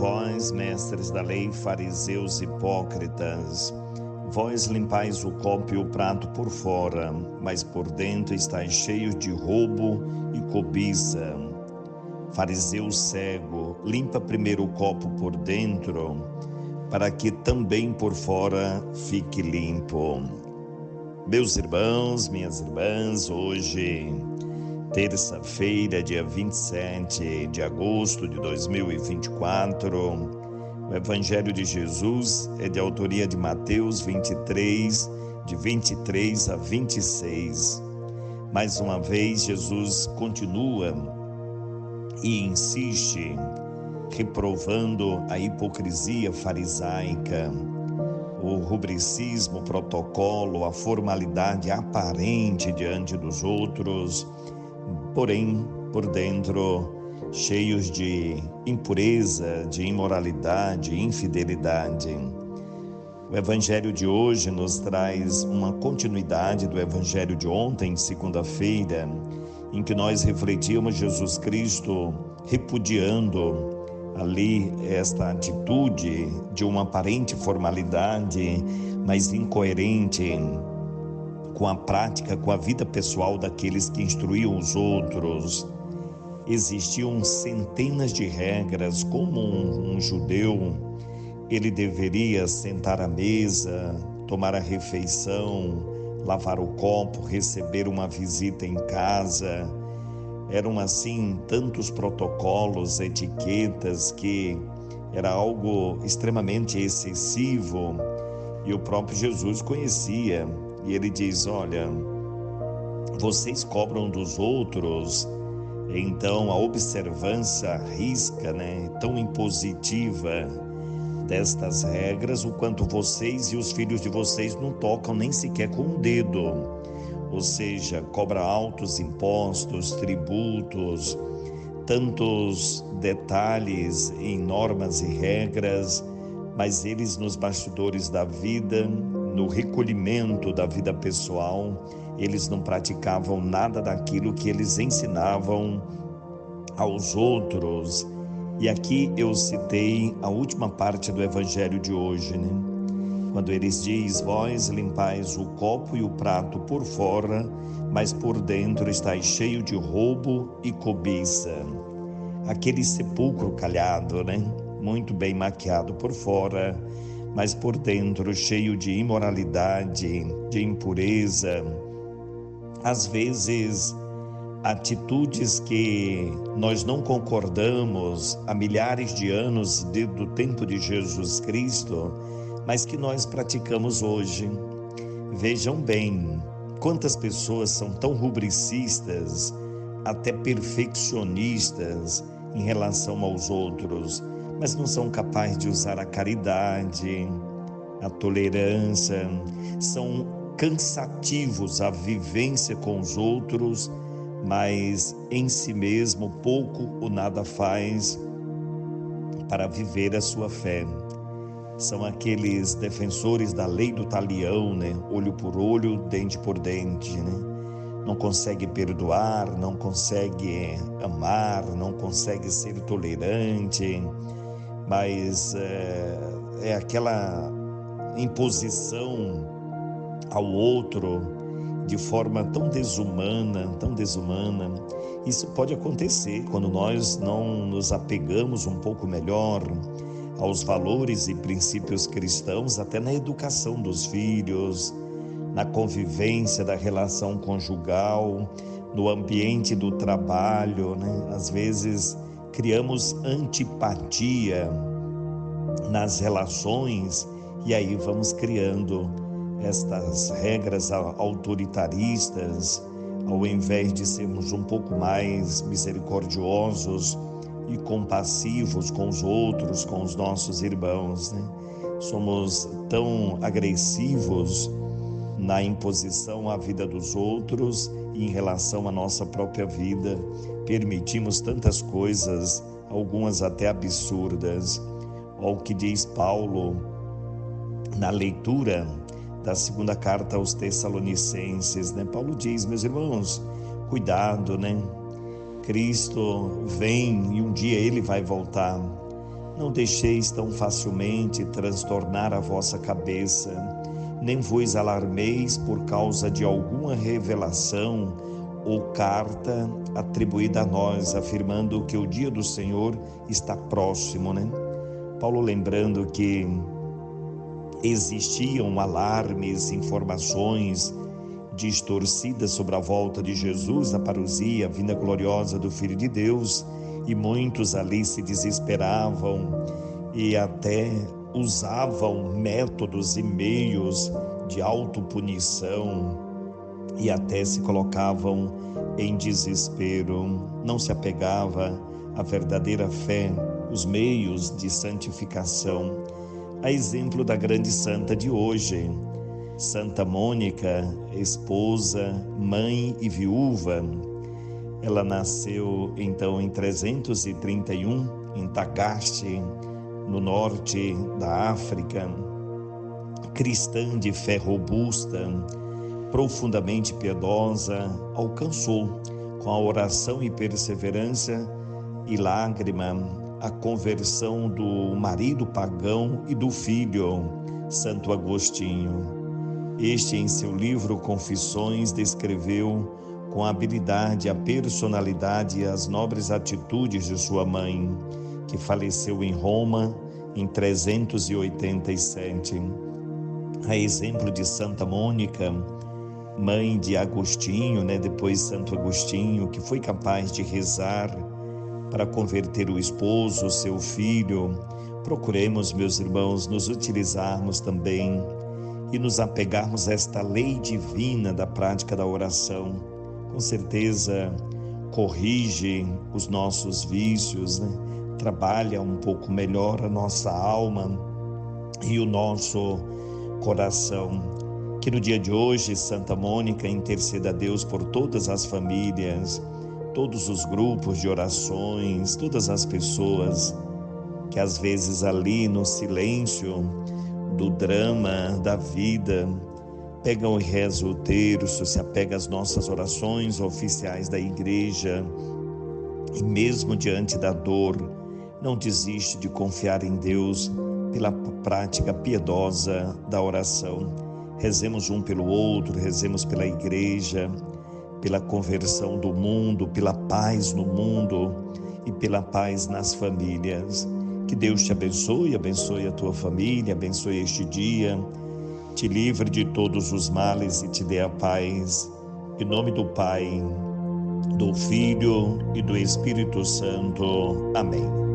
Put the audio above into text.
Vós, mestres da lei, fariseus hipócritas, vós limpais o copo e o prato por fora, mas por dentro estáis cheios de roubo e cobiça. Fariseu cego, limpa primeiro o copo por dentro, para que também por fora fique limpo. Meus irmãos, minhas irmãs, hoje, terça-feira, dia 27 de agosto de 2024, o Evangelho de Jesus é de autoria de Mateus 23, de 23 a 26. Mais uma vez, Jesus continua e insiste, reprovando a hipocrisia farisaica, o rubricismo, o protocolo, a formalidade aparente diante dos outros, porém, por dentro, cheios de impureza, de imoralidade, infidelidade. O Evangelho de hoje nos traz uma continuidade do Evangelho de ontem, segunda-feira, em que nós refletimos Jesus Cristo repudiando ali esta atitude de uma aparente formalidade, mas incoerente com a prática, com a vida pessoal daqueles que instruíam os outros. Existiam centenas de regras, como um judeu, ele deveria sentar à mesa, tomar a refeição, lavar o copo, receber uma visita em casa. Eram assim tantos protocolos, etiquetas, que era algo extremamente excessivo, e o próprio Jesus conhecia, e ele diz: olha, vocês cobram dos outros, então a observância rígica, tão impositiva destas regras, o quanto vocês e os filhos de vocês não tocam nem sequer com um dedo. Ou seja, cobra altos impostos, tributos, tantos detalhes em normas e regras, mas eles nos bastidores da vida, no recolhimento da vida pessoal, eles não praticavam nada daquilo que eles ensinavam aos outros. E aqui eu citei a última parte do Evangelho de hoje, quando eles diz: vós limpais o copo e o prato por fora, mas por dentro estáis cheio de roubo e cobiça. Aquele sepulcro calhado, muito bem maquiado por fora, mas por dentro cheio de imoralidade, de impureza. Às vezes, atitudes que nós não concordamos há milhares de anos do tempo de Jesus Cristo, mas que nós praticamos hoje. Vejam bem, quantas pessoas são tão rubricistas, até perfeccionistas em relação aos outros, mas não são capazes de usar a caridade, a tolerância, são cansativos a vivência com os outros, mas em si mesmo pouco ou nada faz para viver a sua fé. São aqueles defensores da lei do talião, olho por olho, dente por dente, Não consegue perdoar, não consegue amar, não consegue ser tolerante, mas é aquela imposição ao outro de forma tão desumana, tão desumana. Isso pode acontecer quando nós não nos apegamos um pouco melhor aos valores e princípios cristãos, até na educação dos filhos, na convivência da relação conjugal, no ambiente do trabalho, Às vezes criamos antipatia nas relações e aí vamos criando estas regras autoritaristas, ao invés de sermos um pouco mais misericordiosos e compassivos com os outros, com os nossos irmãos, Somos tão agressivos na imposição à vida dos outros e em relação à nossa própria vida. Permitimos tantas coisas, algumas até absurdas. Olha o que diz Paulo na leitura da segunda carta aos Tessalonicenses, Paulo diz: meus irmãos, cuidado, Cristo vem e um dia ele vai voltar. Não deixeis tão facilmente transtornar a vossa cabeça, nem vos alarmeis por causa de alguma revelação ou carta atribuída a nós, afirmando que o dia do Senhor está próximo, né? Paulo lembrando que existiam alarmes, informações distorcidas sobre a volta de Jesus, a parousia, a vinda gloriosa do Filho de Deus, e muitos ali se desesperavam e até usavam métodos e meios de autopunição e até se colocavam em desespero. Não se apegava à verdadeira fé, os meios de santificação. A exemplo da grande santa de hoje, Santa Mônica, esposa, mãe e viúva. Ela nasceu então em 331 em Tagaste, no norte da África. Cristã de fé robusta, profundamente piedosa, alcançou com a oração e perseverança e lágrima a conversão do marido pagão e do filho, Santo Agostinho. Este, em seu livro Confissões, descreveu com habilidade a personalidade e as nobres atitudes de sua mãe, que faleceu em Roma em 387. A exemplo de Santa Mônica, mãe de Agostinho, depois Santo Agostinho, que foi capaz de rezar para converter o esposo, seu filho. Procuremos, meus irmãos, nos utilizarmos também e nos apegarmos a esta lei divina da prática da oração. Com certeza corrige os nossos vícios, trabalha um pouco melhor a nossa alma e o nosso coração. Que no dia de hoje, Santa Mônica interceda a Deus por todas as famílias, todos os grupos de orações, todas as pessoas que às vezes ali no silêncio do drama da vida pegam e rezam o terço, se apega às nossas orações oficiais da igreja e mesmo diante da dor não desiste de confiar em Deus pela prática piedosa da oração. Rezemos um pelo outro, rezemos pela igreja, pela conversão do mundo, pela paz no mundo e pela paz nas famílias. Que Deus te abençoe, abençoe a tua família, abençoe este dia, te livre de todos os males e te dê a paz. Em nome do Pai, do Filho e do Espírito Santo. Amém.